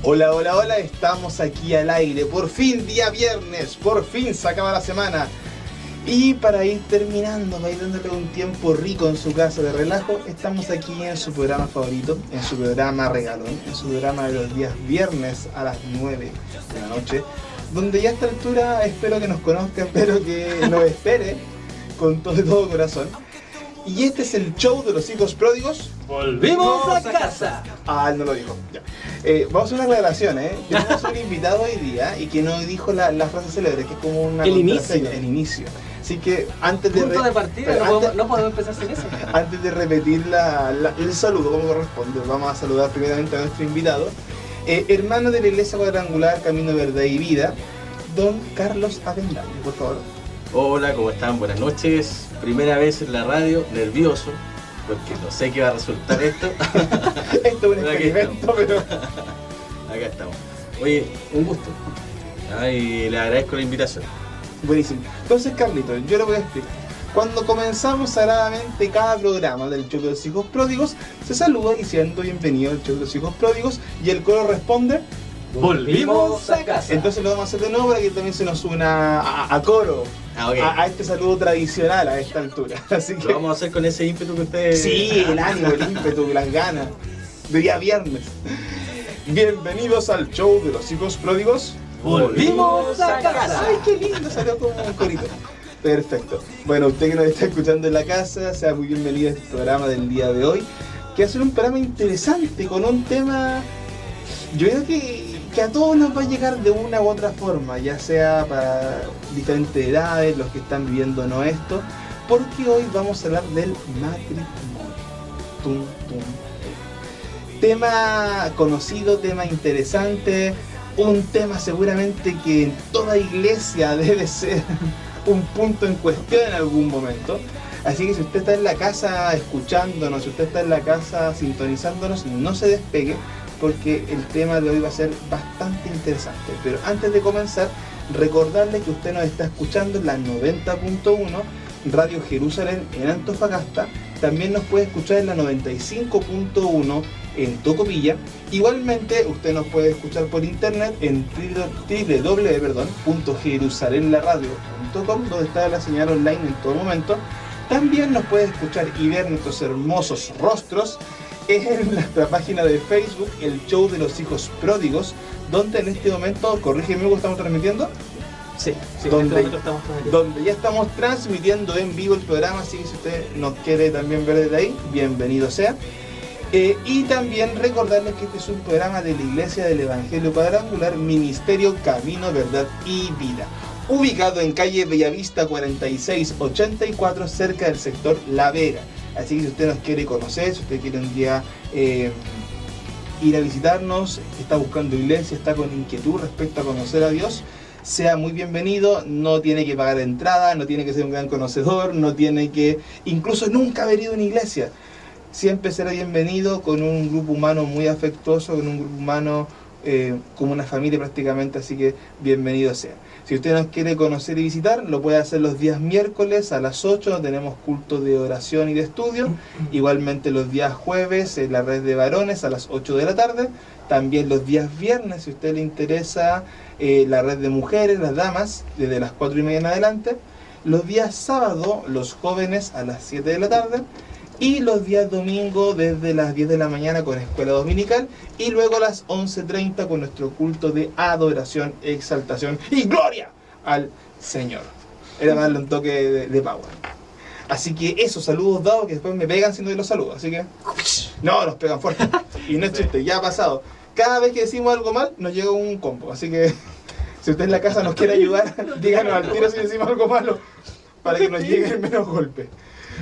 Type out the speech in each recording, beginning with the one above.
Hola, hola, hola, estamos aquí al aire, por fin día viernes, por fin se acaba la semana. Y para ir terminando, para ir dándole un tiempo rico en su casa de relajo, estamos aquí en su programa favorito, en su programa regalón, en su programa de los días viernes a las 9 de la noche, donde ya a esta altura espero que nos conozcan, espero que nos espere con todo corazón. Y este es el show de los hijos pródigos. ¡Volvimos a casa! Ah, él no lo dijo. Ya. Vamos a hacer una aclaración, Tenemos un invitado hoy día y que nos dijo la frase célebre, que es como una el inicio. El inicio. Así que antes de... Punto de partida, no podemos empezar sin eso. Antes de repetir el saludo como corresponde, vamos a saludar primeramente a nuestro invitado, hermano de la Iglesia Cuadrangular Camino, Verdad y Vida, don Carlos Avendaño, por favor. Hola, ¿cómo están? Buenas noches. Primera vez en la radio, nervioso, porque no sé qué va a resultar esto. Esto es un experimento, pero... Acá estamos. Oye, un gusto. Y le agradezco la invitación. Buenísimo. Entonces, Carlito, yo lo voy a explicar. Cuando comenzamos sagradamente cada programa del show de los hijos pródigos, se saluda diciendo bienvenido al show de los hijos pródigos y el coro responde: ¡Volvimos a casa! Entonces lo vamos a hacer de nuevo para que también se nos una a coro, Okay. a este saludo tradicional a esta altura. Así que lo vamos a hacer con ese ímpetu que ustedes... sí, el ánimo, el ímpetu, las ganas. De día viernes. Bienvenidos al show de los hijos pródigos. ¡Volvimos a casa! ¡Ay, qué lindo! Salió como un corito. Perfecto. Bueno, usted que nos está escuchando en la casa, sea muy bienvenido a este programa del día de hoy, que va a ser un programa interesante, con un tema, yo creo que a todos nos va a llegar de una u otra forma, ya sea para diferentes edades, los que están viviendo no esto, porque hoy vamos a hablar del matrimonio. Tum, tum, tum. Tema conocido, tema interesante, un tema seguramente que en toda iglesia debe ser un punto en cuestión en algún momento. Así que si usted está en la casa escuchándonos, si usted está en la casa sintonizándonos, no se despegue, porque el tema de hoy va a ser bastante interesante. Pero antes de comenzar, recordarle que usted nos está escuchando en la 90.1 Radio Jerusalén en Antofagasta. También nos puede escuchar en la 95.1 en Tocopilla. Igualmente usted nos puede escuchar por internet en www.jerusalenlaradio.com, donde está la señal online en todo momento. También nos puede escuchar y ver nuestros hermosos rostros en nuestra página de Facebook, el show de los hijos pródigos, donde en este momento, corrígeme, ¿cómo estamos transmitiendo? Sí, donde estamos transmitiendo. Donde ya estamos transmitiendo en vivo el programa, así que si usted nos quiere también ver desde ahí, bienvenido sea. Y también recordarles que este es un programa de la Iglesia del Evangelio Cuadrangular, Ministerio Camino, Verdad y Vida, ubicado en calle Bellavista 4684, cerca del sector La Vega. Así que si usted nos quiere conocer, si usted quiere un día ir a visitarnos, está buscando iglesia, está con inquietud respecto a conocer a Dios, sea muy bienvenido. No tiene que pagar entrada, no tiene que ser un gran conocedor, no tiene que incluso nunca haber ido a una iglesia. Siempre será bienvenido, con un grupo humano muy afectuoso, con un grupo humano como una familia prácticamente, así que bienvenido sea. Si usted nos quiere conocer y visitar, lo puede hacer los días miércoles a las 8, tenemos culto de oración y de estudio. Igualmente los días jueves en la red de varones a las 8 de la tarde. También los días viernes, si a usted le interesa, la red de mujeres, las damas, desde las 4:30 en adelante. Los días sábado, los jóvenes a las 7 de la tarde. Y los días domingo desde las 10 de la mañana con escuela dominical, y luego a las 11:30 con nuestro culto de adoración, exaltación y gloria al Señor. Era darle un toque de power. Así que esos saludos dados, que después me pegan si no los saludo. Así que no, nos pegan fuerte. Y no es chiste, ya ha pasado. Cada vez que decimos algo mal, nos llega un combo. Así que si usted en la casa nos quiere ayudar, díganos al tiro si decimos algo malo, para que nos llegue menos golpes.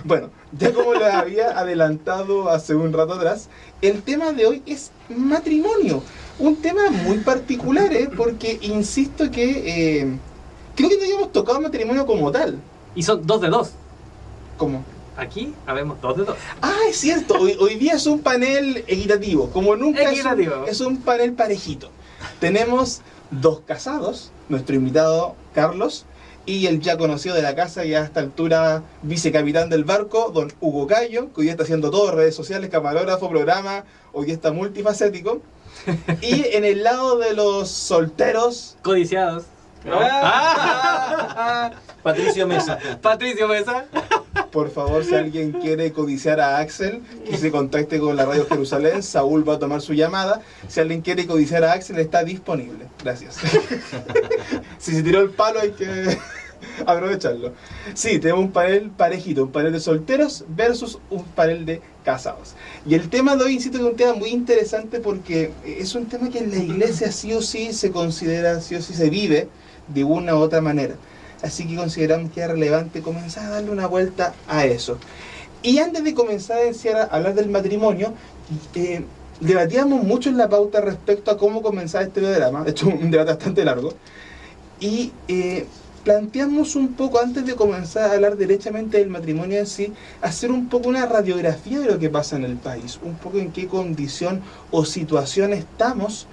Bueno, ya como les había adelantado hace un rato atrás, el tema de hoy es matrimonio. Un tema muy particular, porque insisto que creo que no habíamos tocado matrimonio como tal. Y son 2 de 2. ¿Cómo? Aquí habemos 2 de 2. Ah, es cierto, hoy día es un panel equitativo, como nunca. Equitativo. Es un panel parejito. Tenemos 2 casados, nuestro invitado Carlos, y el ya conocido de la casa y a esta altura vicecapitán del barco, don Hugo Cayo, que hoy día está haciendo todo, redes sociales, camarógrafo, programa, hoy día está multifacético. Y en el lado de los solteros, Codiciados. Patricio Mesa. Patricio Mesa. por favor, si alguien quiere codiciar a Axel, que se contacte con la Radio Jerusalén. Saúl va a tomar su llamada. Si alguien quiere codiciar a Axel, está disponible. Gracias. Si se tiró el palo, hay que aprovecharlo. Sí, tenemos un panel parejito, un panel de solteros versus un panel de casados. Y el tema de hoy, insisto, que es un tema muy interesante porque es un tema que en la iglesia sí o sí se considera, sí o sí se vive de una u otra manera. Así que consideramos que es relevante comenzar a darle una vuelta a eso. Y antes de comenzar a hablar del matrimonio, debatíamos mucho en la pauta respecto a cómo comenzar este programa. De hecho, un debate bastante largo. Y planteamos un poco, antes de comenzar a hablar derechamente del matrimonio en sí, hacer un poco una radiografía de lo que pasa en el país, un poco en qué condición o situación estamos,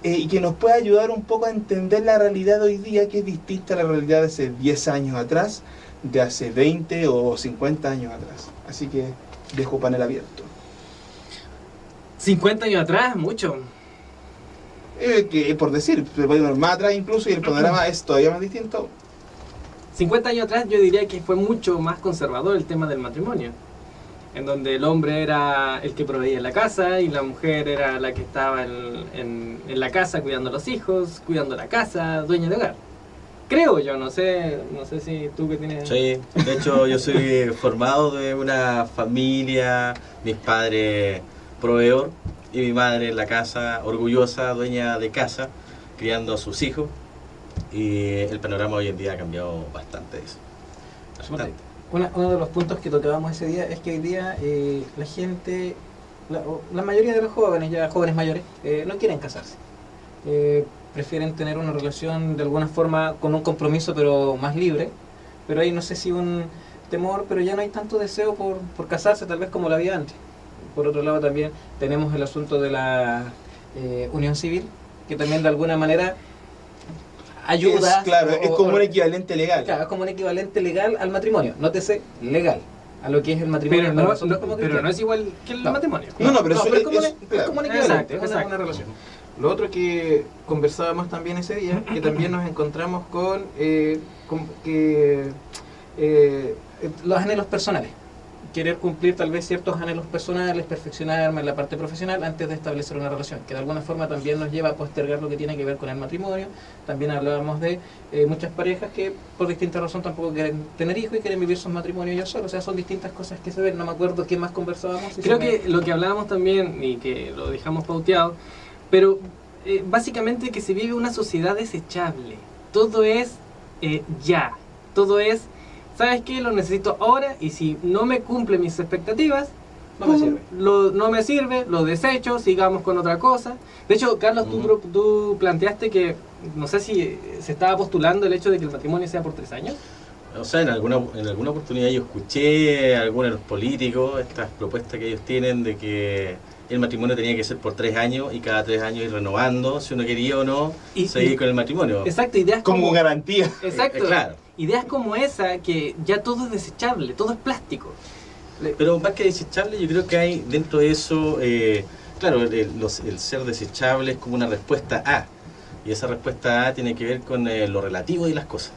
y que nos pueda ayudar un poco a entender la realidad de hoy día, que es distinta a la realidad de hace 10 años atrás, de hace 20 o 50 años atrás. Así que dejo panel abierto. 50 años atrás, mucho. Que por decir, se puede ir más atrás incluso, y el panorama es todavía más distinto. 50 años atrás yo diría que fue mucho más conservador el tema del matrimonio, en donde el hombre era el que proveía la casa y la mujer era la que estaba en la casa cuidando a los hijos, cuidando la casa, dueña de hogar. Creo yo, no sé si tú que tienes... Sí, de hecho yo soy formado de una familia, mis padres proveedor y mi madre en la casa, orgullosa, dueña de casa, criando a sus hijos. Y el panorama hoy en día ha cambiado bastante de eso. Bastante. Uno de los puntos que tocábamos ese día es que hoy día la gente, la mayoría de los jóvenes, ya jóvenes mayores, no quieren casarse. Prefieren tener una relación de alguna forma con un compromiso pero más libre. Pero hay no sé si un temor, pero ya no hay tanto deseo por casarse tal vez como lo había antes. Por otro lado también tenemos el asunto de la unión civil, que también de alguna manera ayuda. Es como un equivalente legal. Claro, es como un equivalente legal al matrimonio. Nótese, legal. A lo que es el matrimonio. Pero no es igual que el matrimonio. No, pero eso es como un equivalente, exacto. Una relación. Lo otro que conversábamos también ese día, que también nos encontramos con los anhelos personales. Querer cumplir tal vez ciertos anhelos personales, perfeccionarme en la parte profesional antes de establecer una relación, que de alguna forma también nos lleva a postergar lo que tiene que ver con el matrimonio. También hablábamos de muchas parejas que por distintas razones tampoco quieren tener hijos y quieren vivir sus matrimonios ellos solos. O sea, son distintas cosas que se ven. No me acuerdo qué más conversábamos. Creo que lo que hablábamos también, y que lo dejamos pauteado, pero básicamente que se vive una sociedad desechable. Todo es ya, todo es... ¿Sabes qué? Lo necesito ahora, y si no me cumple mis expectativas, no me sirve, lo desecho, sigamos con otra cosa. De hecho, Carlos, tú planteaste que, no sé si se estaba postulando el hecho de que el matrimonio sea por 3 años. O sea, en alguna oportunidad yo escuché a algunos de los políticos estas propuestas que ellos tienen de que el matrimonio tenía que ser por 3 años y cada 3 años ir renovando, si uno quería o no, seguir con el matrimonio. Exacto, ideas como garantía. Exacto, claro. Ideas como esa, que ya todo es desechable, todo es plástico. Pero más que desechable, yo creo que hay dentro de eso, claro, el ser desechable es como una respuesta A. Y esa respuesta A tiene que ver con lo relativo de las cosas.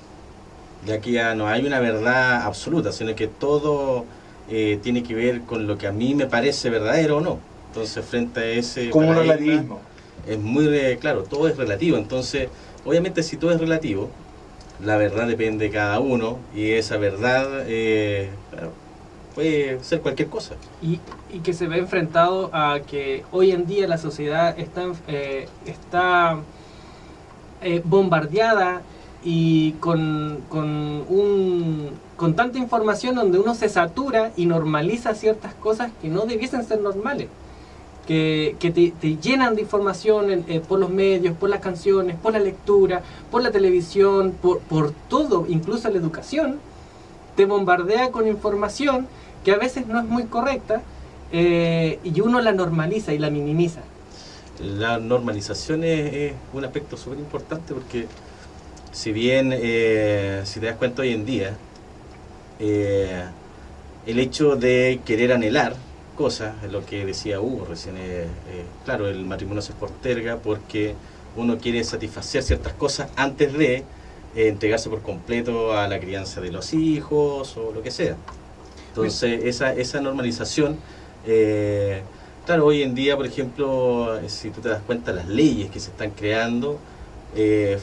Ya que ya no hay una verdad absoluta, sino que todo tiene que ver con lo que a mí me parece verdadero o no. Entonces, frente a ese... Como un relativismo. Es muy, claro, todo es relativo. Entonces, obviamente si todo es relativo, la verdad depende de cada uno, y esa verdad claro, puede ser cualquier cosa. Y que se ve enfrentado a que hoy en día la sociedad está bombardeada y con tanta información, donde uno se satura y normaliza ciertas cosas que no debiesen ser normales. Que te llenan de información por los medios, por las canciones, por la lectura, por la televisión, por todo, incluso la educación, te bombardea con información que a veces no es muy correcta, y uno la normaliza y la minimiza. La normalización es un aspecto súper importante, porque si bien, si te das cuenta hoy en día, el hecho de querer anhelar cosas, lo que decía Hugo recién, claro, el matrimonio se posterga porque uno quiere satisfacer ciertas cosas antes de entregarse por completo a la crianza de los hijos o lo que sea. Entonces, esa normalización, claro, hoy en día, por ejemplo, si tú te das cuenta, las leyes que se están creando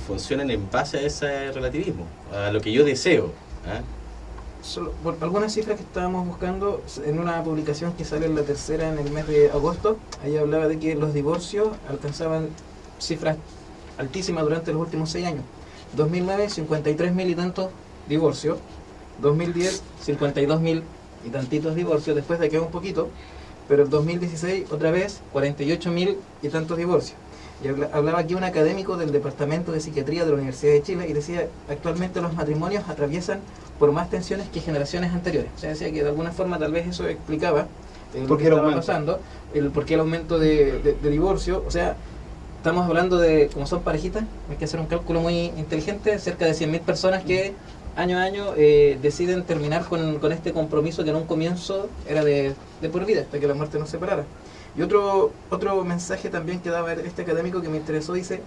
funcionan en base a ese relativismo, a lo que yo deseo. Solo por algunas cifras que estábamos buscando en una publicación que sale en La Tercera en el mes de agosto, ahí hablaba de que los divorcios alcanzaban cifras altísimas durante los últimos 6 años. 2009, 53.000 y tantos divorcios. 2010, 52.000 y tantitos divorcios, después de que un poquito. Pero en 2016, otra vez, 48.000 y tantos divorcios. Y hablaba aquí un académico del Departamento de Psiquiatría de la Universidad de Chile y decía, actualmente los matrimonios atraviesan por más tensiones que generaciones anteriores. O sea, decía que de alguna forma tal vez eso explicaba lo que estaba pasando, por qué el aumento de divorcio. O sea, estamos hablando de, como son parejitas, hay que hacer un cálculo muy inteligente, cerca de 100.000 personas que año a año deciden terminar con este compromiso que en un comienzo era de por vida, hasta que la muerte nos separara. Y otro mensaje también que daba este académico que me interesó, dice,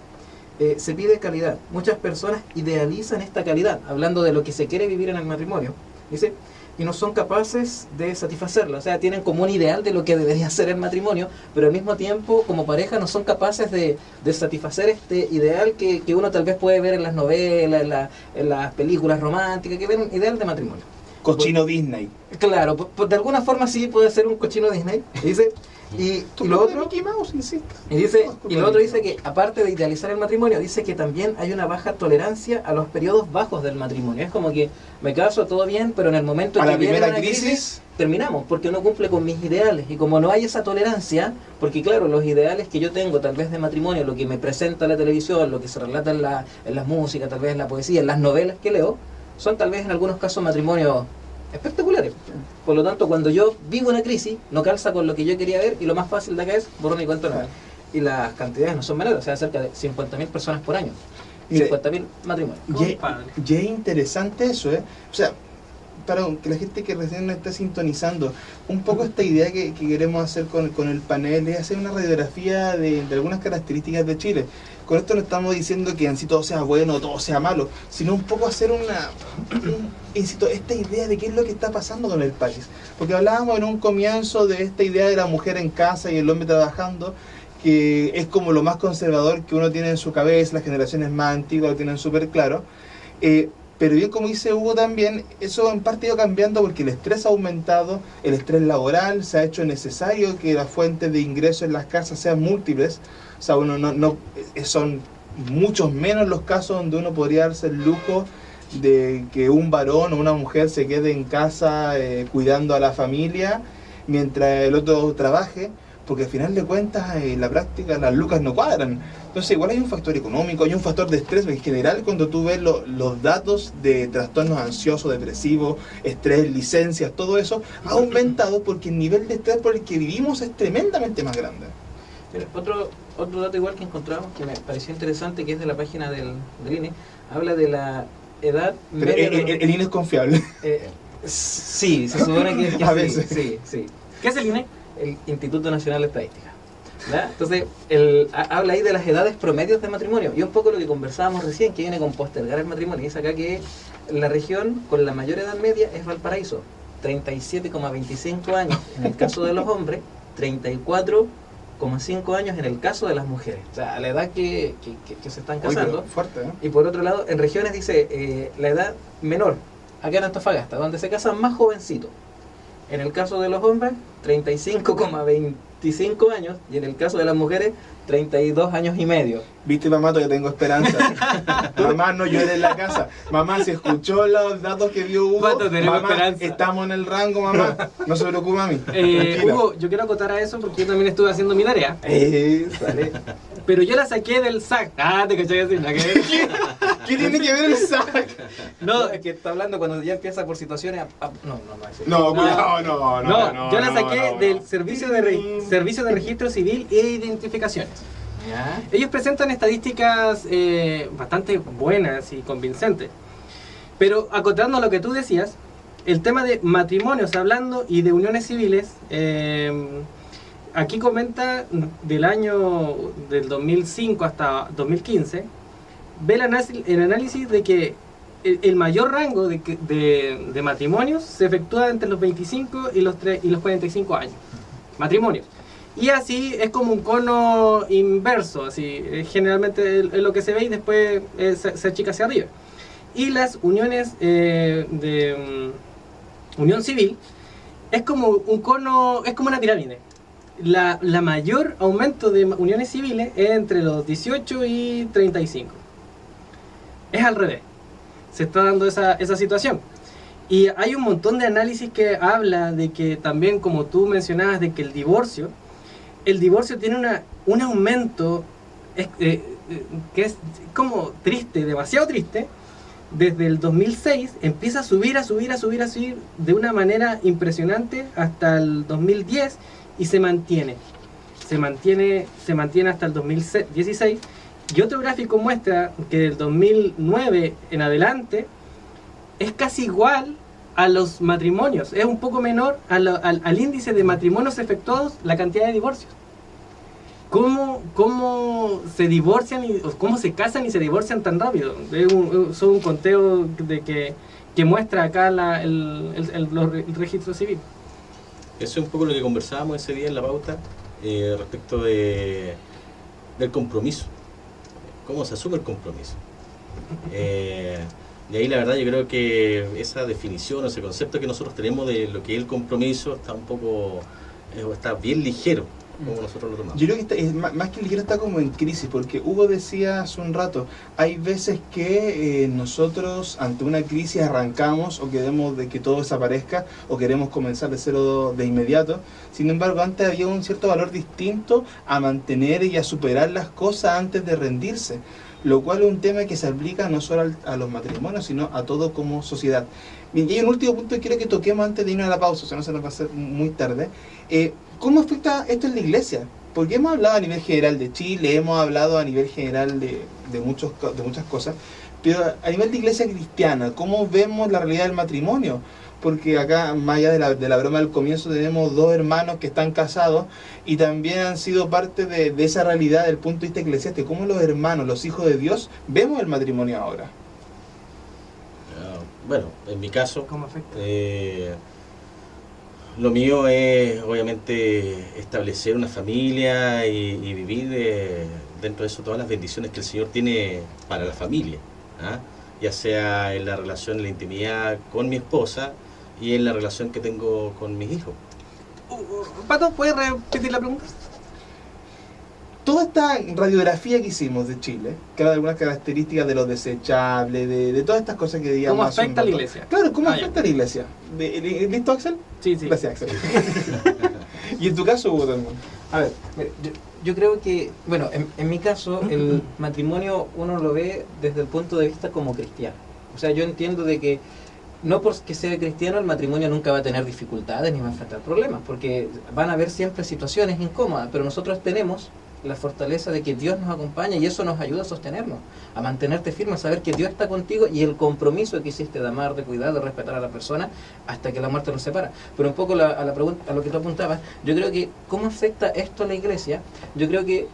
se pide calidad. Muchas personas idealizan esta calidad, hablando de lo que se quiere vivir en el matrimonio. Dice, y no son capaces de satisfacerla. O sea, tienen como un ideal de lo que debería ser el matrimonio, pero al mismo tiempo, como pareja, no son capaces de satisfacer este ideal que uno tal vez puede ver en las novelas, en las películas románticas, que ven un ideal de matrimonio. Cochino Disney. Claro, de alguna forma sí puede ser un cochino Disney. Dice, y lo otro, Mickey Mouse, insisto. y lo otro dice que, aparte de idealizar el matrimonio, dice que también hay una baja tolerancia a los periodos bajos del matrimonio. Es como que me caso, todo bien, pero en el momento en A que la viene primera una crisis terminamos, porque no cumple con mis ideales. Y como no hay esa tolerancia, porque claro, los ideales que yo tengo tal vez de matrimonio, lo que me presenta la televisión, lo que se relata en las músicas, tal vez en la poesía, en las novelas que leo, son tal vez en algunos casos matrimonios espectaculares. Por lo tanto, cuando yo vivo una crisis, no calza con lo que yo quería ver, y lo más fácil de acá es borrón y cuenta nueva. Y las cantidades no son menores, o sea, cerca de 50.000 personas por año. 50.000 matrimonios. Y es interesante eso, O sea, para que la gente que recién nos está sintonizando, un poco esta idea que queremos hacer con el panel es hacer una radiografía de algunas características de Chile. Con esto no estamos diciendo que en sí todo sea bueno o todo sea malo, sino un poco hacer insisto, esta idea de qué es lo que está pasando con el país. Porque hablábamos en un comienzo de esta idea de la mujer en casa y el hombre trabajando, que es como lo más conservador que uno tiene en su cabeza, las generaciones más antiguas lo tienen súper claro. Pero bien, como dice Hugo también, eso en parte ha ido cambiando porque el estrés ha aumentado, el estrés laboral, se ha hecho necesario que las fuentes de ingreso en las casas sean múltiples. O sea, son muchos menos los casos donde uno podría darse el lujo de que un varón o una mujer se quede en casa cuidando a la familia mientras el otro trabaje, porque al final de cuentas en la práctica las lucas no cuadran. Entonces igual hay un factor económico, hay un factor de estrés, porque en general cuando tú ves los datos de trastornos ansiosos, depresivos, estrés, licencias, todo eso ha aumentado porque el nivel de estrés por el que vivimos es tremendamente más grande. Pero otro dato igual que encontramos que me pareció interesante, que es de la página del INE, habla de la edad media. El INE es confiable. Sí, se supone que a veces. Sí. ¿Qué es el INE? El Instituto Nacional de Estadística. ¿Verdad? Entonces, habla ahí de las edades promedios de matrimonio. Y un poco lo que conversábamos recién, que viene con postergar el matrimonio. Y es acá que la región con la mayor edad media es Valparaíso. 37,25 años en el caso de los hombres, 34,5 años en el caso de las mujeres. O sea, a la edad que se están casando. Oye, fuerte, Y por otro lado, en regiones dice la edad menor. Acá en Antofagasta, donde se casan más jovencitos. En el caso de los hombres, 35,25 años, y en el caso de las mujeres, 32 años y medio. Viste, mamá, todavía tengo esperanza. Mamá, no llores en la casa. Mamá, si escuchó los datos que dio Hugo, Pato, tenemos mamá, esperanza. Estamos en el rango, mamá. No se preocupe, mami. Hugo, yo quiero acotar a eso porque yo también estuve haciendo mi tarea. Sale. Pero yo la saqué del SAC. Ah, te cachai así. ¿Qué tiene que ver el SAC? No, es que está hablando cuando ya empieza por situaciones... No, cuidado, no. Yo la saqué del Servicio de Registro Civil e Identificaciones. ¿Ya? Ellos presentan estadísticas bastante buenas y convincentes. Pero acotando lo que tú decías, el tema de matrimonios hablando y de uniones civiles, aquí comenta del año del 2005 hasta 2015, ve el análisis de que el mayor rango de matrimonios se efectúa entre los 25 y los 45 años. Matrimonios. Y así es como un cono inverso, así generalmente es lo que se ve y después se achica hacia arriba. Y las uniones unión civil es como un cono, es como una pirámide. La mayor aumento de uniones civiles es entre los 18 y 35. Es al revés. Se está dando esa situación. Y hay un montón de análisis que habla de que también, como tú mencionabas, de que el divorcio tiene un aumento que es como triste, demasiado triste. Desde el 2006 empieza a subir de una manera impresionante hasta el 2010 y se mantiene hasta el 2016. Y otro gráfico muestra que del 2009 en adelante es casi igual a los matrimonios, es un poco menor al índice de matrimonios efectuados, la cantidad de divorcios. ¿Cómo se divorcian o cómo se casan y se divorcian tan rápido? Es un conteo que muestra acá el registro civil. Eso es un poco lo que conversábamos ese día en la pauta respecto del compromiso. ¿Cómo se asume el compromiso? De ahí la verdad yo creo que esa definición, ese concepto que nosotros tenemos de lo que es el compromiso está bien ligero, como nosotros lo tomamos. Yo creo que más que ligero está como en crisis, porque Hugo decía hace un rato, hay veces que nosotros ante una crisis arrancamos o queremos de que todo desaparezca o queremos comenzar de cero de inmediato. Sin embargo, antes había un cierto valor distinto a mantener y a superar las cosas antes de rendirse, lo cual es un tema que se aplica no solo a los matrimonios, sino a todo como sociedad. Bien, y hay un último punto que quiero que toquemos antes de irnos a la pausa, o sea, no se nos va a hacer muy tarde. ¿Cómo afecta esto en la iglesia? Porque hemos hablado a nivel general de Chile, hemos hablado a nivel general de muchas cosas, pero a nivel de iglesia cristiana, ¿cómo vemos la realidad del matrimonio? Porque acá, más allá de la broma del comienzo, tenemos dos hermanos que están casados y también han sido parte de esa realidad desde el punto de vista eclesiástico. ¿Cómo los hermanos, los hijos de Dios, vemos el matrimonio ahora? Bueno, en mi caso, ¿Cómo afecta? Lo mío es obviamente establecer una familia y vivir dentro de eso todas las bendiciones que el Señor tiene para la familia, ¿ah? Ya sea en la relación, en la intimidad con mi esposa y en la relación que tengo con mis hijos. Pato, ¿puedes repetir la pregunta? Toda esta radiografía que hicimos de Chile, que habla de algunas características de los desechables, de todas estas cosas que digamos... ¿Cómo afecta a la iglesia? Claro, ¿cómo ya. afecta a la iglesia? ¿Listo, Axel? Sí. Gracias, Axel. ¿Y en tu caso, Hugo, también? A ver, yo creo que, bueno, en mi caso, el matrimonio uno lo ve desde el punto de vista como cristiano. O sea, yo entiendo de que no porque sea cristiano el matrimonio nunca va a tener dificultades ni va a enfrentar problemas, porque van a haber siempre situaciones incómodas, pero nosotros tenemos la fortaleza de que Dios nos acompaña y eso nos ayuda a sostenernos, a mantenerte firme, a saber que Dios está contigo y el compromiso que hiciste de amar, de cuidar, de respetar a la persona hasta que la muerte nos separa. Pero un poco a la pregunta, a lo que tú apuntabas, yo creo que ¿cómo afecta esto a la iglesia? Yo creo que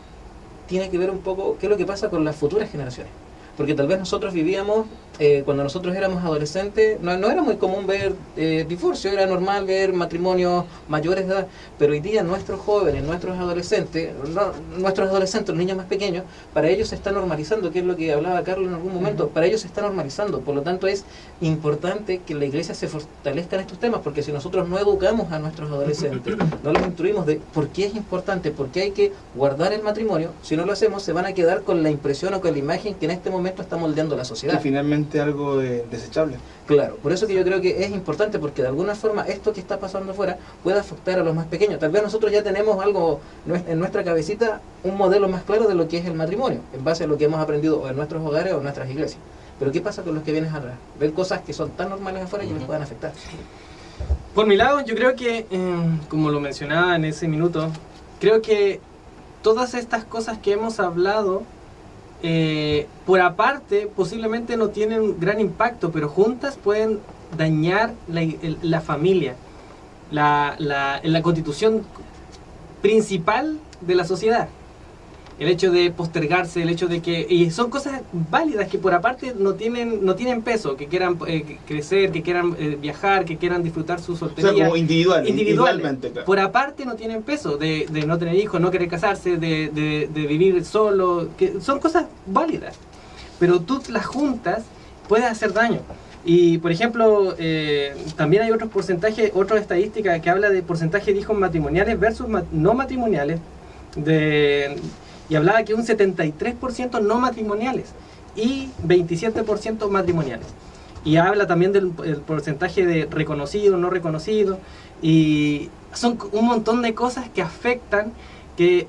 tiene que ver un poco qué es lo que pasa con las futuras generaciones. Porque tal vez nosotros vivíamos, cuando nosotros éramos adolescentes, no era muy común ver divorcio, era normal ver matrimonios mayores de edad, pero hoy día nuestros jóvenes, nuestros adolescentes, los niños más pequeños, para ellos se está normalizando, que es lo que hablaba Carlos en algún momento, para ellos se está normalizando, por lo tanto es importante que la iglesia se fortalezca en estos temas, porque si nosotros no educamos a nuestros adolescentes, no los instruimos de por qué es importante, por qué hay que guardar el matrimonio, si no lo hacemos se van a quedar con la impresión o con la imagen que en este momento está moldeando la sociedad. Y finalmente algo desechable. Claro, por eso que yo creo que es importante, porque de alguna forma esto que está pasando afuera puede afectar a los más pequeños. Tal vez nosotros ya tenemos algo en nuestra cabecita, un modelo más claro de lo que es el matrimonio, en base a lo que hemos aprendido en nuestros hogares o en nuestras iglesias. Pero ¿qué pasa con los que vienen atrás? Ven cosas que son tan normales afuera y les puedan afectar. Por mi lado, yo creo que, como lo mencionaba en ese minuto, creo que todas estas cosas que hemos hablado, por aparte, posiblemente no tienen gran impacto, pero juntas pueden dañar la familia, la constitución principal de la sociedad. El hecho de postergarse, el hecho de que... Y son cosas válidas que por aparte no tienen peso, que quieran crecer, que quieran viajar, que quieran disfrutar su O sea, soltería. como individualmente, claro. Por aparte no tienen peso, de no tener hijos, no querer casarse, de vivir solo, que son cosas válidas. Pero tú las juntas, puedes hacer daño. Y por ejemplo, también hay otros porcentajes, otras estadísticas que habla de porcentaje de hijos matrimoniales versus no matrimoniales, y hablaba que un 73% no matrimoniales y 27% matrimoniales. Y habla también del porcentaje de reconocido, no reconocido, y son un montón de cosas que afectan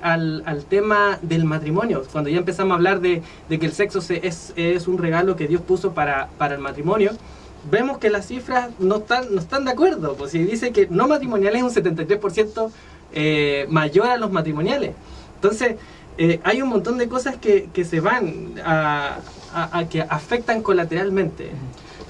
al tema del matrimonio. Cuando ya empezamos a hablar de que el sexo es un regalo que Dios puso para el matrimonio, vemos que las cifras no están de acuerdo. Pues si dice que no matrimoniales es un 73% mayor a los matrimoniales. Entonces, hay un montón de cosas que se van que afectan colateralmente.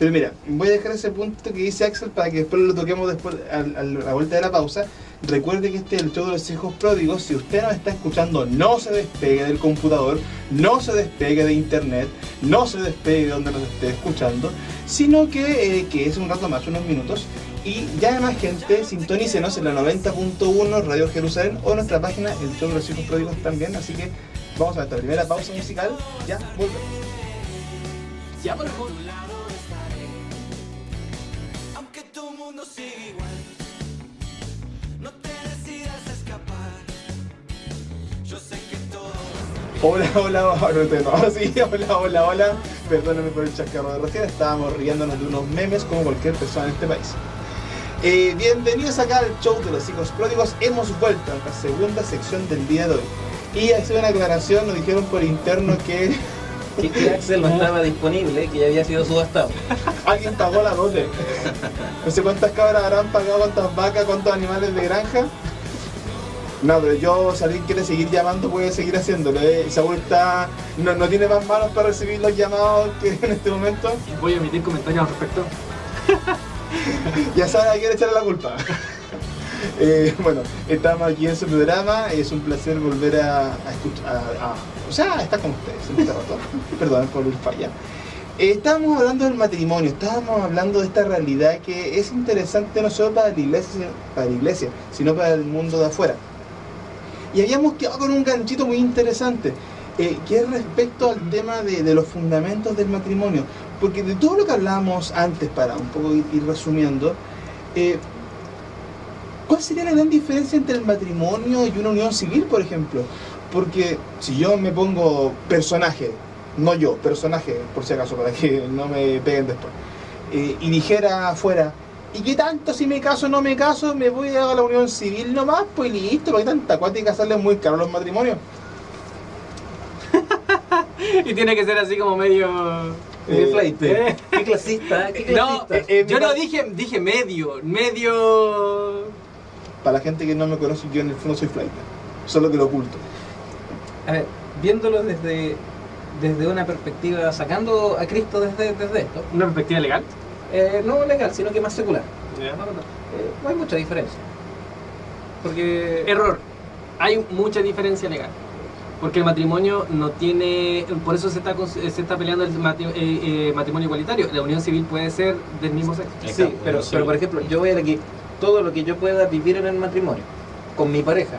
Pero mira, voy a dejar ese punto que dice Axel para que después lo toquemos después a la vuelta de la pausa. Recuerde que este es el show de los hijos pródigos. Si usted nos está escuchando, no se despegue del computador, no se despegue de internet, no se despegue de donde nos esté escuchando, sino que es un rato más, unos minutos. Y ya más gente, sintonícenos en la 90.1 Radio Jerusalén o nuestra página, el show de los hijos pródigos también. Así que vamos a nuestra primera pausa musical. Ya volvemos. Ya volvemos. Aunque tu mundo sigue igual, no te decidas a escapar. Yo sé que todo Ahora sí, hola. Perdóname por el chascarro de recién, estábamos riéndonos de unos memes como cualquier persona en este país. Bienvenidos acá al show de los hijos pródigos. Hemos vuelto a la segunda sección del día de hoy. Y hace una aclaración, nos dijeron por interno que Axel no estaba disponible, que ya había sido subastado. alguien pagó la dote. No sé cuántas cabras habrán pagado, cuántas vacas, cuántos animales de granja. No, pero yo, si alguien quiere seguir llamando, puede seguir haciéndolo. Saúl no tiene más manos para recibir los llamados que en este momento. Voy a emitir comentarios al respecto. Ya saben a quién echarle la culpa. Bueno, estamos aquí en su programa. Es un placer volver a escuchar, o sea, estar con ustedes en este rato. Perdón por el falla. Estábamos hablando del matrimonio, estábamos hablando de esta realidad que es interesante no solo para la iglesia, sino para el mundo de afuera. Y habíamos quedado con un ganchito muy interesante, que es respecto al tema de los fundamentos del matrimonio. Porque de todo lo que hablábamos antes, para un poco ir resumiendo, ¿cuál sería la gran diferencia entre el matrimonio y una unión civil, por ejemplo? Porque si yo me pongo personaje, no yo, personaje, por si acaso, para que no me peguen después, y dijera afuera, ¿y qué tanto si me caso o no me caso? Me voy a la unión civil nomás, pues listo, porque tanta cuática sale muy caro los matrimonios. Y tiene que ser así como medio... Flight. Qué clasista, qué No, clasista. yo no dije medio. Para la gente que no me conoce, yo en el fondo soy flight, solo que lo oculto. A ver, viéndolo desde una perspectiva, sacando a Cristo desde esto, ¿Una perspectiva legal? no legal, sino que más secular. No hay mucha diferencia. Porque Error. Hay mucha diferencia legal. Porque el matrimonio no tiene... Por eso se está peleando el matrimonio igualitario. La unión civil puede ser del mismo sexo. sí, pero por ejemplo, yo voy a aquí todo lo que yo pueda vivir en el matrimonio con mi pareja,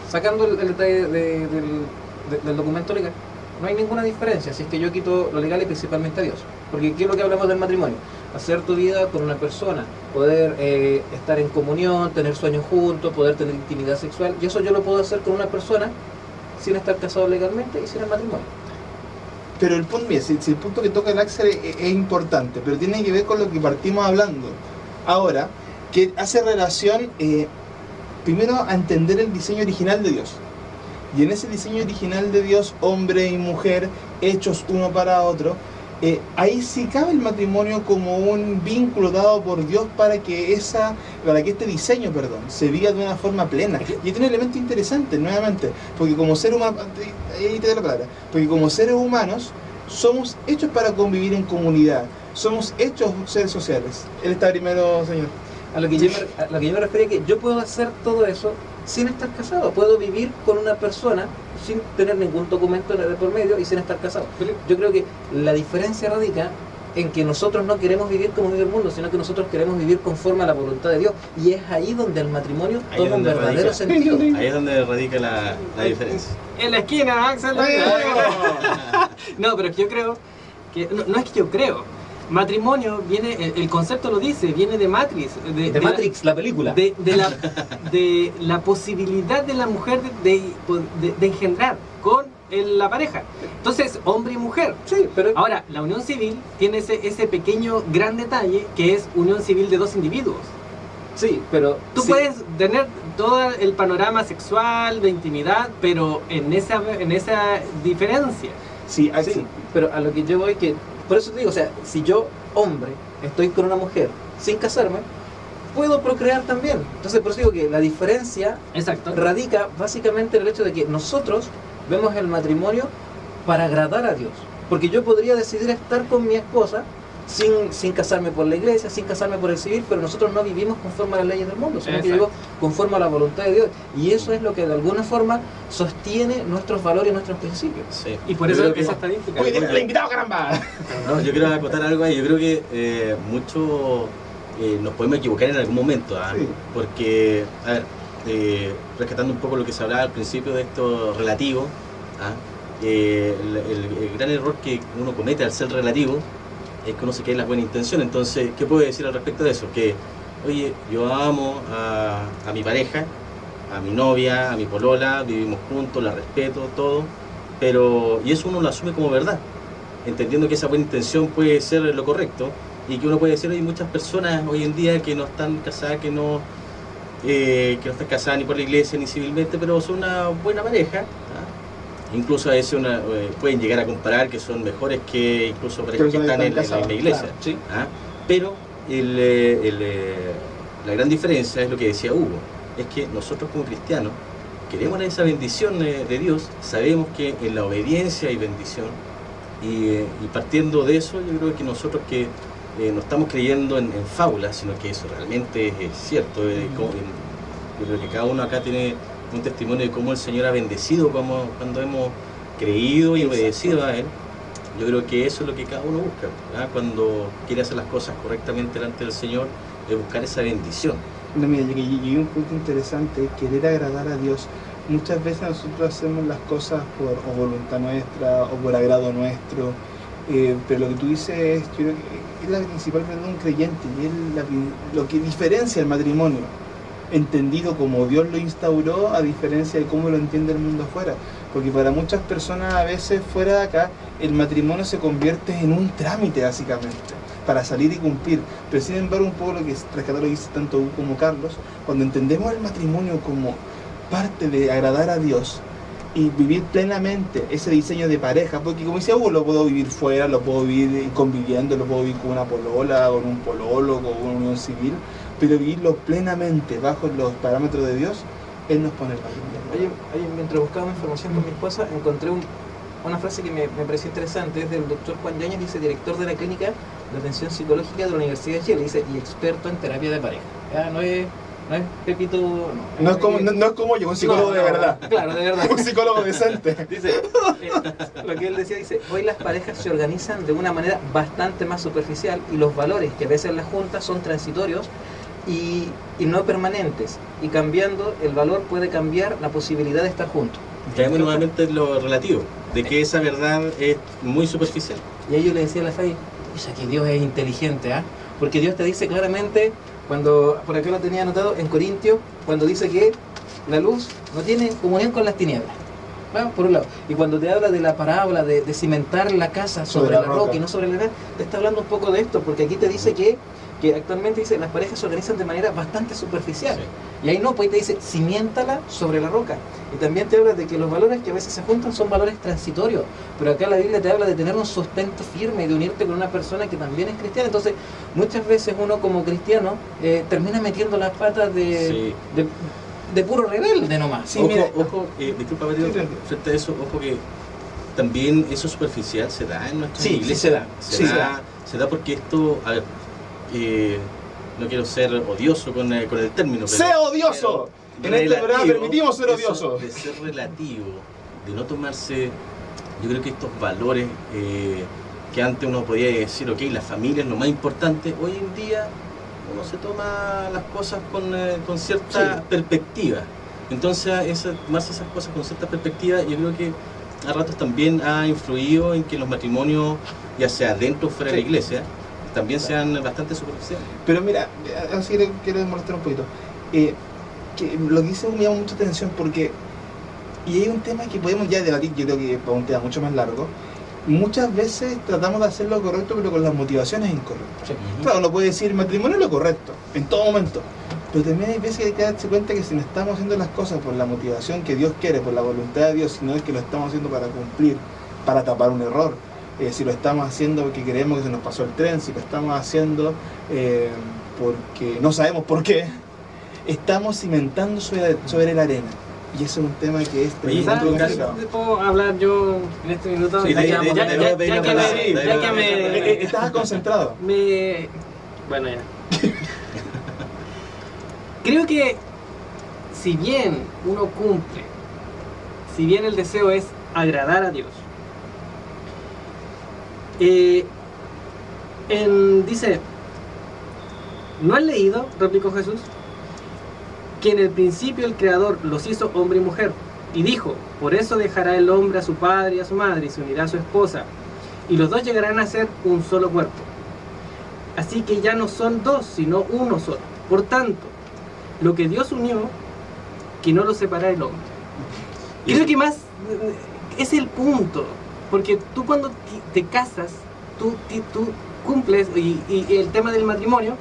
sacando el detalle del documento legal, no hay ninguna diferencia si es que yo quito lo legal y principalmente a Dios. Porque ¿qué es lo que hablamos del matrimonio? Hacer tu vida con una persona, poder estar en comunión, tener sueños juntos, poder tener intimidad sexual, y eso yo lo puedo hacer con una persona sin estar casado legalmente y sin el matrimonio. Pero el punto, mira, si el punto que toca el Axel es importante, pero tiene que ver con lo que partimos hablando ahora, que hace relación primero a entender el diseño original de Dios. Y en ese diseño original de Dios, hombre y mujer, hechos uno para otro, ahí sí cabe el matrimonio como un vínculo dado por Dios para que este diseño, se viva de una forma plena. Y este es un elemento interesante, nuevamente, porque como seres humanos, ahí te doy la palabra, porque como seres humanos somos hechos para convivir en comunidad, somos hechos seres sociales. Él está primero, señor. A lo que yo me refería que yo puedo hacer todo eso sin estar casado. Puedo vivir con una persona sin tener ningún documento de por medio y sin estar casado. Yo creo que la diferencia radica en que nosotros no queremos vivir como vive el mundo, sino que nosotros queremos vivir conforme a la voluntad de Dios. Y es ahí donde el matrimonio Ahí toma es un donde verdadero radica. sentido. Ahí es donde radica la diferencia. En la esquina, Axel. No, pero es que yo creo que no es que yo creo. Matrimonio viene, el concepto lo dice, viene de Matrix, De Matrix, la película. de la posibilidad de la mujer de engendrar con la pareja. Entonces, hombre y mujer. Sí, pero Ahora, la unión civil tiene ese pequeño gran detalle que es unión civil de dos individuos. sí, pero Tú sí. puedes tener todo el panorama sexual, de intimidad, pero en esa diferencia. Sí, Sí, pero a lo que yo voy que, por eso te digo, o sea, si yo, hombre, estoy con una mujer sin casarme, puedo procrear también. Entonces, por eso digo que la diferencia Exacto. radica básicamente en el hecho de que nosotros vemos el matrimonio para agradar a Dios. Porque yo podría decidir estar con mi esposa sin casarme por la iglesia, sin casarme por el civil, pero nosotros no vivimos conforme a las leyes del mundo, sino que Exacto. vivimos conforme a la voluntad de Dios. Y eso es lo que de alguna forma sostiene nuestros valores y nuestros principios. Sí. Y por Yo eso creo que- esa estadística. Uy, déjale invitado, caramba. No, yo quiero acotar algo ahí. Yo creo que mucho nos podemos equivocar en algún momento, ¿ah? Sí. Porque, a ver, rescatando un poco lo que se hablaba al principio de esto relativo, ¿ah? El gran error que uno comete al ser relativo es que uno se queda en las buenas intenciones. Entonces, ¿qué puedo decir al respecto de eso? Que, oye, yo amo a mi pareja, a mi novia, a mi polola, vivimos juntos, la respeto, todo, pero, y eso uno lo asume como verdad, entendiendo que esa buena intención puede ser lo correcto, y que uno puede decir, hay muchas personas hoy en día que no están casadas, que no están casadas ni por la iglesia ni civilmente, pero son una buena pareja, ¿ah? Incluso a veces pueden llegar a comparar que son mejores que incluso parejas que Personas están en la casadas, misma iglesia. claro, sí. ¿Ah? Pero la gran diferencia es lo que decía Hugo, es que nosotros como cristianos queremos esa bendición de Dios, sabemos que en la obediencia hay bendición, y partiendo de eso yo creo que nosotros que no estamos creyendo en fábulas, sino que eso realmente es cierto. Yo creo que cada uno acá tiene un testimonio de cómo el Señor ha bendecido cuando hemos creído y obedecido a Él. Yo creo que eso es lo que cada uno busca, ¿verdad? Cuando quiere hacer las cosas correctamente delante del Señor, es buscar esa bendición. No, mira, llegué a un punto interesante, querer agradar a Dios. Muchas veces nosotros hacemos las cosas por voluntad nuestra o por agrado nuestro, pero lo que tú dices es, yo creo que es la principal verdad de un creyente y es lo que diferencia el matrimonio, entendido como Dios lo instauró, a diferencia de cómo lo entiende el mundo afuera. Porque para muchas personas a veces fuera de acá el matrimonio se convierte en un trámite básicamente para salir y cumplir, pero sin embargo un poco lo que rescatar lo que dice tanto Hugo como Carlos, cuando entendemos el matrimonio como parte de agradar a Dios y vivir plenamente ese diseño de pareja, porque como decía Hugo, lo puedo vivir fuera, lo puedo vivir conviviendo, lo puedo vivir con una polola, con un pololo, con una unión civil, pero vivirlo plenamente bajo los parámetros de Dios, Él nos pone el matrimonio. Oye, mientras buscaba información con mi esposa, encontré una frase que me pareció interesante, es del doctor Juan Yáñez, dice, director de la clínica de atención psicológica de la Universidad de Chile, dice, y experto en terapia de pareja. Ya, no es Pepito... No es como yo, un psicólogo de verdad. Claro, de verdad. Un psicólogo decente. Dice, lo que él decía, dice, hoy las parejas se organizan de una manera bastante más superficial y los valores que a veces las juntas son transitorios y no permanentes, y cambiando el valor puede cambiar la posibilidad de estar juntos. Caemos nuevamente en lo relativo, de que esa verdad es muy superficial. Y ahí yo le decía a la Fabi, pucha que Dios es inteligente, ¿ah? Porque Dios te dice claramente, cuando, por acá lo tenía anotado, en Corintios, cuando dice que la luz no tiene comunión con las tinieblas. ¿Va? Por un lado. Y cuando te habla de la parábola de cimentar la casa sobre la roca y no sobre la arena, te está hablando un poco de esto, porque aquí te dice que actualmente dice las parejas se organizan de manera bastante superficial. Sí. Y ahí no, pues ahí te dice, cimiéntala sobre la roca. Y también te habla de que los valores que a veces se juntan son valores transitorios. Pero acá la Biblia te habla de tener un sustento firme y de unirte con una persona que también es cristiana. Entonces, muchas veces uno como cristiano termina metiendo las patas de puro rebelde nomás. Sí, Ojo, mira. disculpa, Mario, Sí, tranquilo. frente a eso, ojo que también eso superficial se da en nuestra Sí, iglesia. sí se da. Sí se da. Se da porque esto, a ver, no quiero ser odioso con el término. ¡Sea odioso! En este programa permitimos ser eso odiosos. De ser relativo, de no tomarse, yo creo que estos valores que antes uno podía decir, ok, la familia es lo más importante, hoy en día uno se toma las cosas con cierta perspectiva. Entonces, tomarse esas cosas con cierta perspectiva, yo creo que a ratos también ha influido en que los matrimonios, ya sea dentro o fuera de la iglesia, también sean bastante superficiales. Pero mira, así quiero molestar un poquito. Que lo que dice me llama mucha atención porque, y hay un tema que podemos ya debatir, yo creo que es un tema mucho más largo. Muchas veces tratamos de hacer lo correcto, pero con las motivaciones incorrectas. Sí. Claro, uno puede decir matrimonio es lo correcto, en todo momento. Pero también hay veces que hay que darse cuenta que si no estamos haciendo las cosas por la motivación que Dios quiere, por la voluntad de Dios, sino es que lo estamos haciendo para cumplir, para tapar un error. Si lo estamos haciendo porque creemos que se nos pasó el tren, si lo estamos haciendo porque no sabemos por qué, estamos cimentando sobre la arena. Y eso es un tema que es Oye, tremendamente ¿Sabes? complicado. ¿Puedo hablar yo en este minuto? Sí, Ya que de- me... Estabas concentrado. Bueno, ya. Creo que si bien uno cumple, si bien el deseo es agradar a Dios, dice, ¿no has leído, replicó Jesús, que en el principio el Creador los hizo hombre y mujer? Y dijo, por eso dejará el hombre a su padre y a su madre y se unirá a su esposa, y los dos llegarán a ser un solo cuerpo. Así que ya no son dos, sino uno solo. Por tanto, lo que Dios unió, que no lo separa el hombre. Creo que más es el punto, porque tú cuando te casas, tú cumples, y el tema del matrimonio,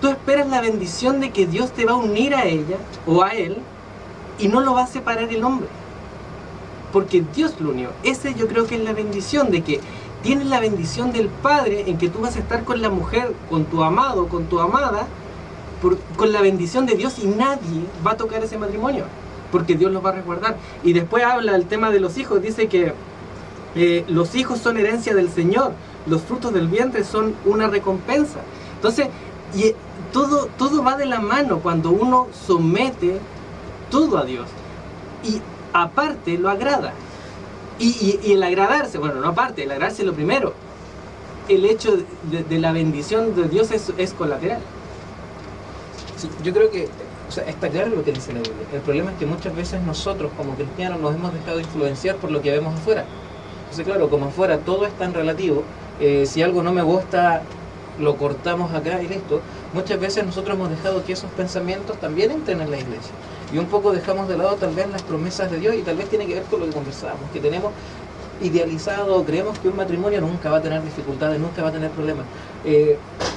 tú esperas la bendición de que Dios te va a unir a ella o a él y no lo va a separar el hombre, porque Dios lo unió. Ese yo creo que es la bendición, de que tienes la bendición del Padre en que tú vas a estar con la mujer, con tu amado, con tu amada, con la bendición de Dios, y nadie va a tocar ese matrimonio porque Dios los va a resguardar. Y después habla el tema de los hijos, dice que los hijos son herencia del Señor, los frutos del vientre son una recompensa. Entonces, y todo va de la mano cuando uno somete todo a Dios y aparte lo agrada. Y el agradarse, bueno, no aparte, el agradarse es lo primero. El hecho de la bendición de Dios es colateral. Sí, yo creo que, o sea, está claro lo que dice la Biblia. El problema es que muchas veces nosotros como cristianos nos hemos dejado influenciar por lo que vemos afuera. Entonces, claro, como afuera todo es tan relativo, si algo no me gusta, lo cortamos acá y listo. Muchas veces nosotros hemos dejado que esos pensamientos también entren en la iglesia. Y un poco dejamos de lado tal vez las promesas de Dios, y tal vez tiene que ver con lo que conversábamos, que tenemos idealizado, creemos que un matrimonio nunca va a tener dificultades, nunca va a tener problemas.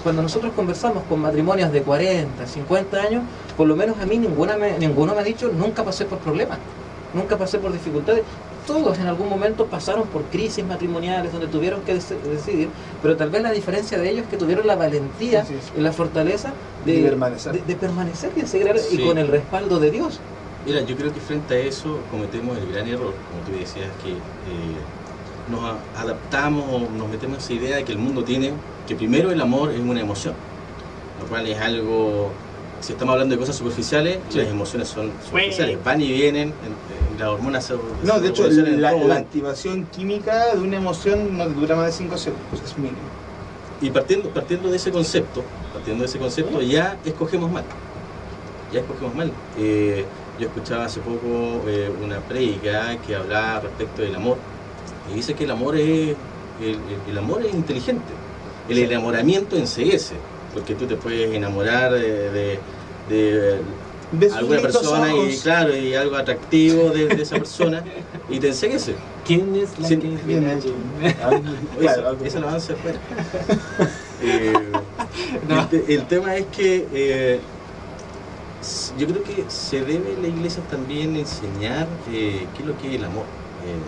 Cuando nosotros conversamos con matrimonios de 40, 50 años, por lo menos a mí ninguno me ha dicho nunca pasé por problemas, nunca pasé por dificultades. Todos en algún momento pasaron por crisis matrimoniales donde tuvieron que decidir, pero tal vez la diferencia de ellos es que tuvieron la valentía y la fortaleza de permanecer y de seguir y con el respaldo de Dios. Mira, yo creo que frente a eso cometemos el gran error, como tú decías, que nos adaptamos o nos metemos en esa idea de que el mundo tiene, que primero el amor es una emoción, lo cual es algo, si estamos hablando de cosas superficiales, las emociones son superficiales, van y vienen, las hormonas se No, de hecho, reproducen en todo. la activación química de una emoción no dura más de 5 segundos, es mínimo. Y partiendo de ese concepto, ya escogemos mal. Yo escuchaba hace poco una prédica que hablaba respecto del amor, y dice que el amor es inteligente, el enamoramiento enseguece, porque tú te puedes enamorar de sus alguna lindos persona ojos. y claro, y algo atractivo de esa persona y te enseguece. ¿Quién es la Sí, que bien viene hecho. allí? Claro, Eso lo van a hacer fuera. No. El tema es que yo creo que se debe la iglesia también enseñar qué es lo que es el amor,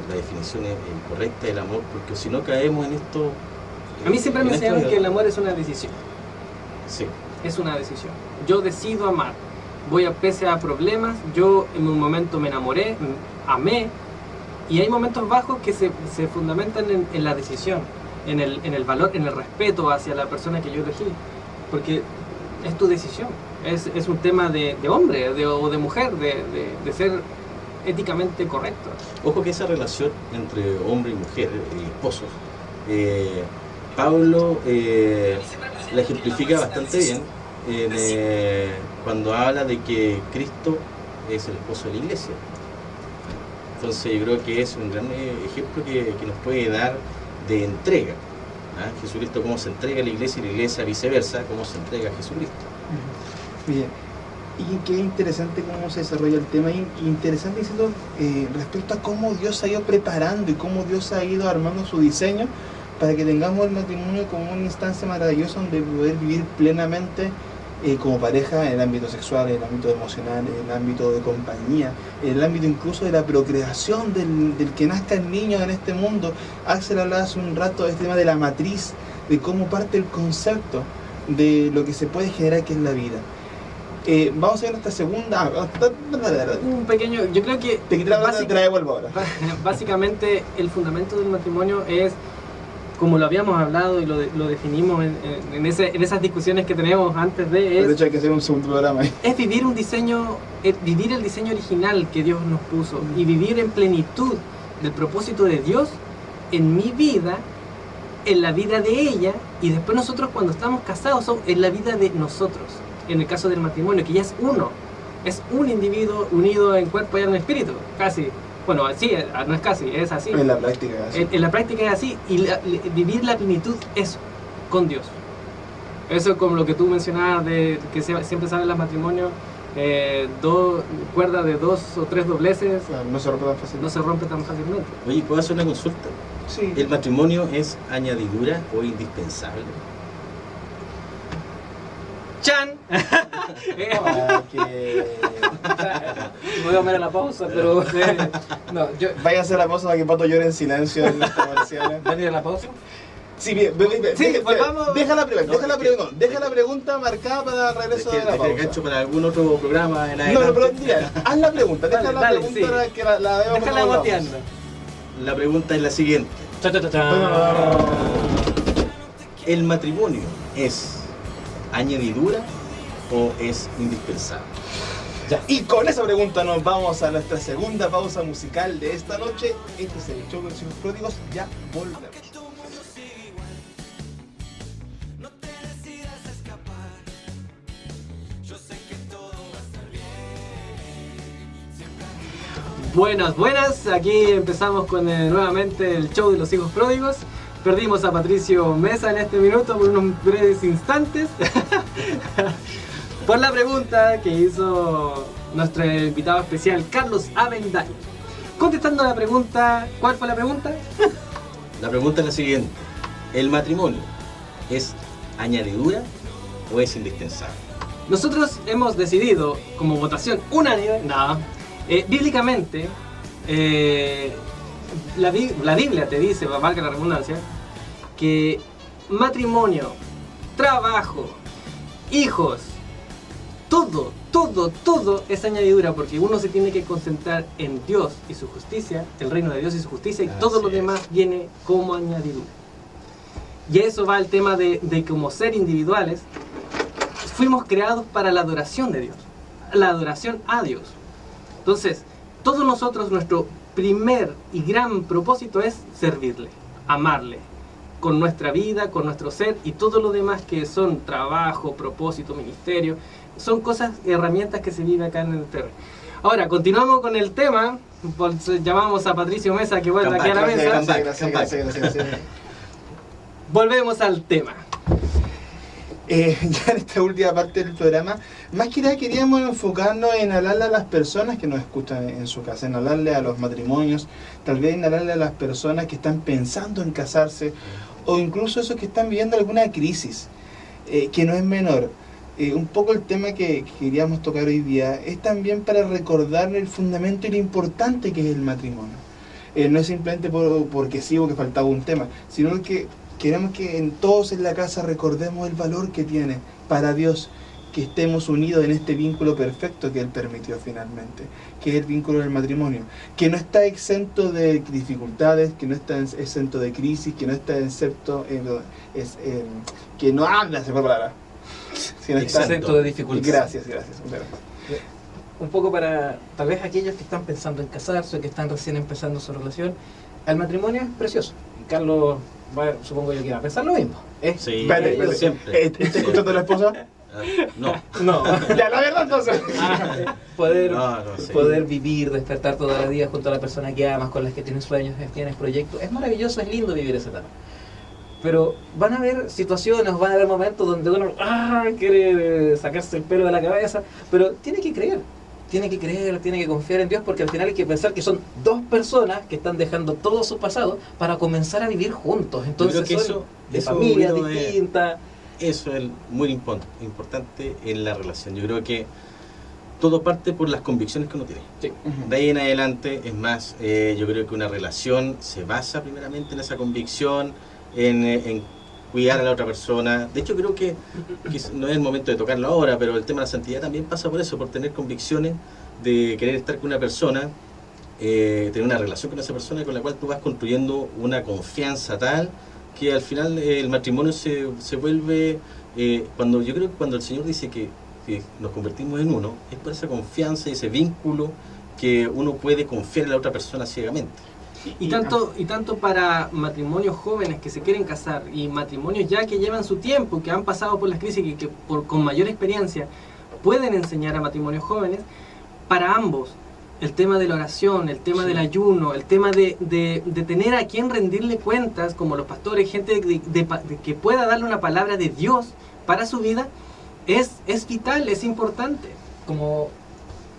la definición correcta del amor, porque si no caemos en esto. A mí siempre me en esto enseñaron de- que el amor es una decisión. Sí. Es una decisión. Yo decido amar. Voy a pese a problemas. Yo en un momento me enamoré, amé, Y hay momentos bajos que se fundamentan en la decisión, en el valor, en el respeto hacia la persona que yo elegí. Porque es tu decisión, es un tema de hombre o de mujer, de ser éticamente correcto. Ojo que esa relación entre hombre y mujer, esposos, Pablo la ejemplifica bastante bien cuando habla de que Cristo es el esposo de la iglesia. Entonces yo creo que es un gran ejemplo que nos puede dar de entrega. Jesucristo cómo se entrega a la iglesia y la iglesia viceversa, cómo se entrega a Jesucristo. Bien. Y qué interesante cómo se desarrolla el tema, y interesante diciendo respecto a cómo Dios ha ido preparando y cómo Dios ha ido armando su diseño para que tengamos el matrimonio como una instancia maravillosa donde poder vivir plenamente como pareja en el ámbito sexual, en el ámbito emocional, en el ámbito de compañía, en el ámbito incluso de la procreación del que nazca el niño en este mundo. Axel hablaba hace un rato de este tema de la matriz, de cómo parte el concepto de lo que se puede generar que es la vida. Vamos a ver nuestra segunda. Un pequeño, yo creo que Te devuelvo ahora. básicamente el fundamento del matrimonio es, como lo habíamos hablado y lo definimos en esas discusiones que tenemos antes De hecho hay que hacer un segundo programa ahí. es vivir un diseño, vivir el diseño original que Dios nos puso y vivir en plenitud del propósito de Dios en mi vida, en la vida de ella, y después nosotros cuando estamos casados en la vida de nosotros. En el caso del matrimonio, que ya es uno, es un individuo unido en cuerpo y alma y espíritu, casi. Bueno, sí, no es casi, es así. En la práctica es así. En la práctica es así, y vivir la plenitud es con Dios. Eso es como lo que tú mencionabas, de que siempre sale en los matrimonios, cuerda de 2 o 3 dobleces, Claro, no se rompe tan fácil. no se rompe tan fácilmente. Oye, ¿puedo hacer una consulta? Sí. ¿El matrimonio es añadidura o indispensable? ¡Chan! Voy a comer a la pausa, pero no, yo Vaya a hacer la pausa para que Pato llore en silencio en los comerciales. venir a la pausa. Sí, bien, Sí, pues vamos. deja la No, deja la pregunta marcada para el regreso de la Deja el pausa. gancho para algún otro programa en No, adelante. pero mira, haz la pregunta, deja Dale, la dale, pregunta sí. para que la veamos. Déjala cómo vamos. boteando. La pregunta es la siguiente. ¿El matrimonio es añadidura o es indispensable? Ya, y con esa pregunta nos vamos a nuestra segunda pausa musical de esta noche. Este es el show de los hijos pródigos. Ya volvemos. No te decidas a escapar. Yo sé que todo va a estar bien. Buenas, aquí empezamos con nuevamente el show de los hijos pródigos. Perdimos a Patricio Mesa en este minuto por unos breves instantes por la pregunta que hizo nuestro invitado especial Carlos Avendaño. Contestando la pregunta, ¿cuál fue la pregunta? La pregunta es la siguiente. ¿El matrimonio es añadidura o es indispensable? Nosotros hemos decidido, como votación unánime, bíblicamente, la Biblia te dice, valga la redundancia, que matrimonio, trabajo, hijos, todo es añadidura, porque uno se tiene que concentrar en Dios y su justicia, el reino de Dios y su justicia, y todo lo Así es. demás viene como añadidura. Y a eso va el tema de como ser individuales, fuimos creados para la adoración de Dios, la adoración a Dios. Entonces, todos nosotros, nuestro primer y gran propósito es servirle, amarle, con nuestra vida, con nuestro ser y todo lo demás que son trabajo, propósito, ministerio, son cosas, herramientas que se viven acá en el terreno. Ahora, continuamos con el tema, llamamos a Patricio Mesa que vuelva aquí a la mesa. Gracias. Volvemos al tema. Ya en esta última parte del programa, más que nada queríamos enfocarnos en hablarle a las personas que nos escuchan en su casa, en hablarle a los matrimonios, tal vez en hablarle a las personas que están pensando en casarse, o incluso esos que están viviendo alguna crisis, que no es menor. Un poco el tema que queríamos tocar hoy día es también para recordar el fundamento y lo importante que es el matrimonio. No es simplemente porque sí o que faltaba un tema, sino que queremos que todos en la casa recordemos el valor que tiene para Dios que estemos unidos en este vínculo perfecto que Él permitió finalmente, que es el vínculo del matrimonio, que no está exento de dificultades, que no está exento de crisis, que no está exento, que no habla, se fue la palabra, sino está Exento de dificultades. Gracias, muchas gracias. Un poco para, tal vez aquellos que están pensando en casarse, que están recién empezando su relación, el matrimonio es precioso. Y Carlos, supongo yo que va a pensar lo mismo. Sí, Espérate, siempre. ¿Está escuchando a la esposa? No. No. Ya, la verdad entonces. Poder vivir, despertar todos los días junto a la persona que amas, con las que tienes sueños, tienes proyectos. Es maravilloso, es lindo vivir esa etapa. Pero van a haber situaciones, van a haber momentos donde uno quiere sacarse el pelo de la cabeza, pero tiene que creer, tiene que confiar en Dios, porque al final hay que pensar que son dos personas que están dejando todo su pasado para comenzar a vivir juntos. Entonces Yo creo que son de familias Guido, distintas. Eso es muy importante en la relación. Yo creo que todo parte por las convicciones que uno tiene. Sí. De ahí en adelante, es más, yo creo que una relación se basa primeramente en esa convicción, en cuidar a la otra persona. De hecho, creo que no es el momento de tocarlo ahora, pero el tema de la santidad también pasa por eso, por tener convicciones de querer estar con una persona, tener una relación con esa persona con la cual tú vas construyendo una confianza tal que al final el matrimonio se vuelve, yo creo que cuando el Señor dice que nos convertimos en uno, es por esa confianza y ese vínculo que uno puede confiar en la otra persona ciegamente. Y tanto para matrimonios jóvenes que se quieren casar y matrimonios ya que llevan su tiempo, que han pasado por las crisis y que con mayor experiencia pueden enseñar a matrimonios jóvenes, para ambos, el tema de la oración, el tema del ayuno, el tema de tener a quien rendirle cuentas, como los pastores, gente que pueda darle una palabra de Dios para su vida, es vital, es importante. Como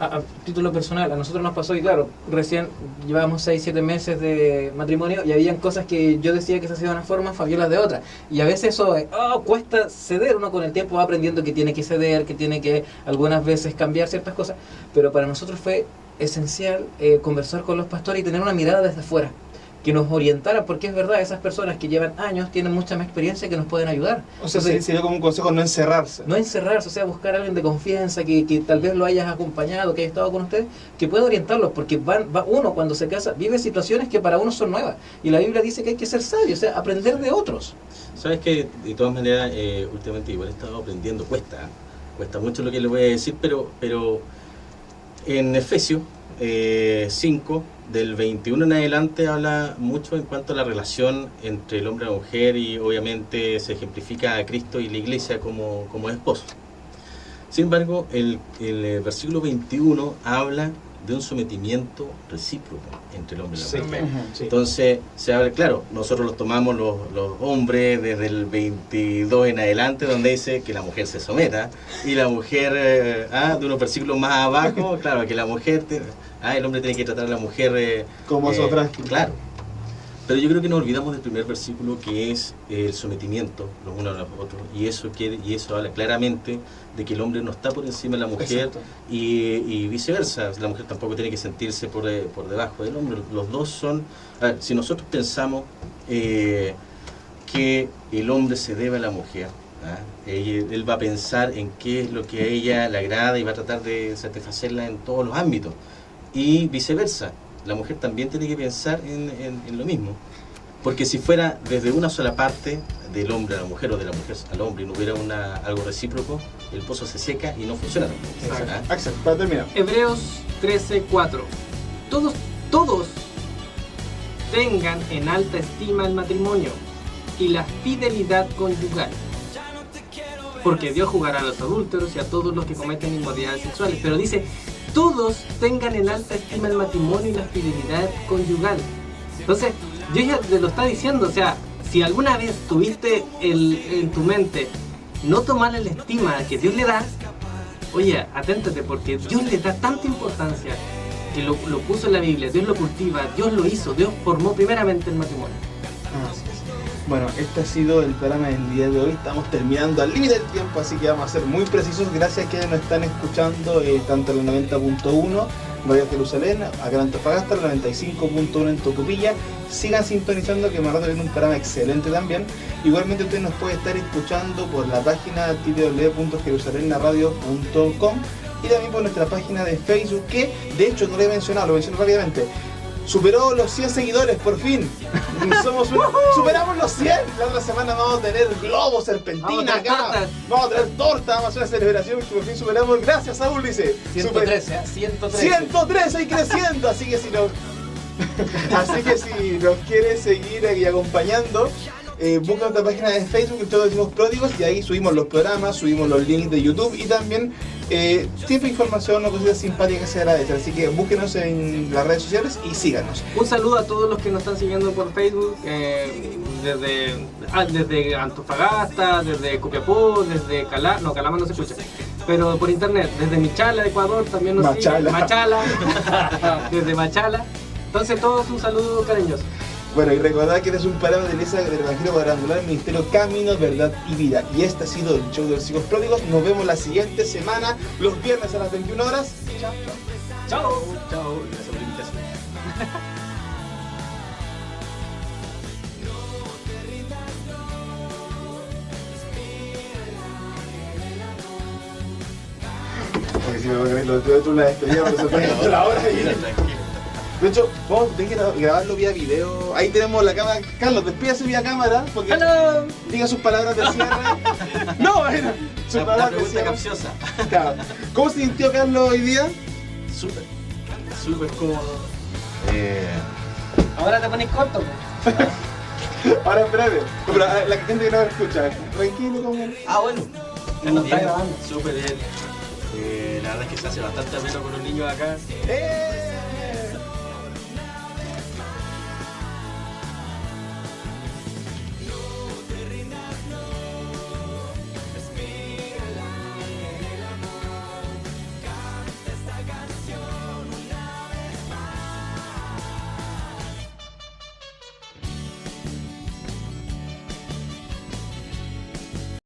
a título personal, a nosotros nos pasó, y claro, recién llevábamos 6-7 meses de matrimonio y habían cosas que yo decía que se hacían de una forma, Fabiola de otra, y a veces eso cuesta ceder. Uno con el tiempo va aprendiendo que tiene que ceder, que tiene que algunas veces cambiar ciertas cosas, pero para nosotros fue esencial conversar con los pastores y tener una mirada desde afuera, que nos orientara, porque es verdad, esas personas que llevan años tienen mucha más experiencia que nos pueden ayudar. O sea, Entonces, sería como un consejo no encerrarse. no encerrarse, o sea, buscar a alguien de confianza que tal vez lo hayas acompañado, que haya estado con ustedes, que pueda orientarlos, porque uno cuando se casa vive situaciones que para uno son nuevas, y la Biblia dice que hay que ser sabio, o sea, aprender de otros. Sabes que de todas maneras últimamente igual he estado aprendiendo, cuesta mucho lo que le voy a decir, pero en Efesios 5 del 21 en adelante habla mucho en cuanto a la relación entre el hombre y la mujer, y obviamente se ejemplifica a Cristo y la iglesia como esposo. Sin embargo, el versículo 21 habla de un sometimiento recíproco entre el hombre y la mujer. Entonces, se habla, claro, nosotros los tomamos los hombres desde el 22 en adelante, donde dice que la mujer se someta, y la mujer, de unos versículos más abajo, claro, que la mujer, el hombre tiene que tratar a la mujer como a su frágil. Claro. Pero yo creo que nos olvidamos del primer versículo, que es el sometimiento los unos a los otros, y eso habla claramente de que el hombre no está por encima de la mujer, y viceversa. La mujer tampoco tiene que sentirse por debajo del hombre. Los dos son, si nosotros pensamos que el hombre se debe a la mujer, él va a pensar en qué es lo que a ella le agrada y va a tratar de satisfacerla en todos los ámbitos, y viceversa. La mujer también tiene que pensar en lo mismo, porque si fuera desde una sola parte, del hombre a la mujer o de la mujer al hombre, y no hubiera algo recíproco, el pozo se seca y no funciona. Axel, para terminar. Hebreos 13:4. Todos tengan en alta estima el matrimonio y la fidelidad conyugal, porque Dios juzgará a los adúlteros y a todos los que cometen inmoralidades sexuales. Pero dice, todos tengan en alta estima el matrimonio y la fidelidad conyugal. Entonces, Dios ya te lo está diciendo. O sea, si alguna vez tuviste en tu mente no tomarle la estima que Dios le da, oye, aténtate, porque Dios le da tanta importancia que lo puso en la Biblia. Dios lo cultiva, Dios lo hizo, Dios formó primeramente el matrimonio. Bueno, este ha sido el programa del día de hoy. Estamos terminando al límite del tiempo, así que vamos a ser muy precisos. Gracias a que nos están escuchando tanto en la 90.1 Radio Jerusalén, acá en Antofagasta, 95.1 en Tocopilla. Sigan sintonizando, que más rato viene un programa excelente también. Igualmente usted nos puede estar escuchando por la página www.jerusalenaradio.com y también por nuestra página de Facebook, que de hecho no lo he mencionado, lo menciono rápidamente. Superó los 100 seguidores, por fin. Superamos los 100. La otra semana vamos a tener globos, serpentina acá. Vamos a tener torta, vamos a hacer una celebración que por fin superamos. Gracias, Saúl, dice. 113, 113. 113 y creciendo, así que si nos quiere seguir y acompañando, busca nuestra página de Facebook, en todos decimos pródigos, y ahí subimos los programas, subimos los links de YouTube y también siempre información o cositas simpáticas que se agradecen. Así que búsquenos en las redes sociales y síganos. Un saludo a todos los que nos están siguiendo por Facebook, desde Antofagasta, desde Copiapó, desde Calama, no, Calama no se escucha, pero por internet, desde Michala, Ecuador, también nos siguen, Machala, desde Machala. Entonces todos un saludo cariñoso. Bueno, y recordad que este es un programa de iglesia del Evangelio Cuadrangular, Ministerio Camino, Verdad y Vida. Y este ha sido el show de los hijos pródigos. Nos vemos la siguiente semana, los viernes a las 21 horas. Chao, chao. Chao. Chao. Gracias por la invitación. Porque si me voy a creer, lo tuve hecho una despedida, pero se puede hacer la hora y... Tranquilo. De hecho, vamos a tener que grabarlo vía video. Ahí tenemos la cámara. Carlos, despídase vía cámara, porque ¡Hello! diga sus palabras de cierre. No, bueno, sus La palabras de pregunta cierre. capciosa. Claro. ¿Cómo se sintió Carlos hoy día? Súper cómodo. Ahora te pones corto, po. Ahora espérate. No, pero la gente que no me escucha, tranquilo, como. Bueno. No está Bien, grabando. súper bien. La verdad es que se hace bastante ameno con los niños acá.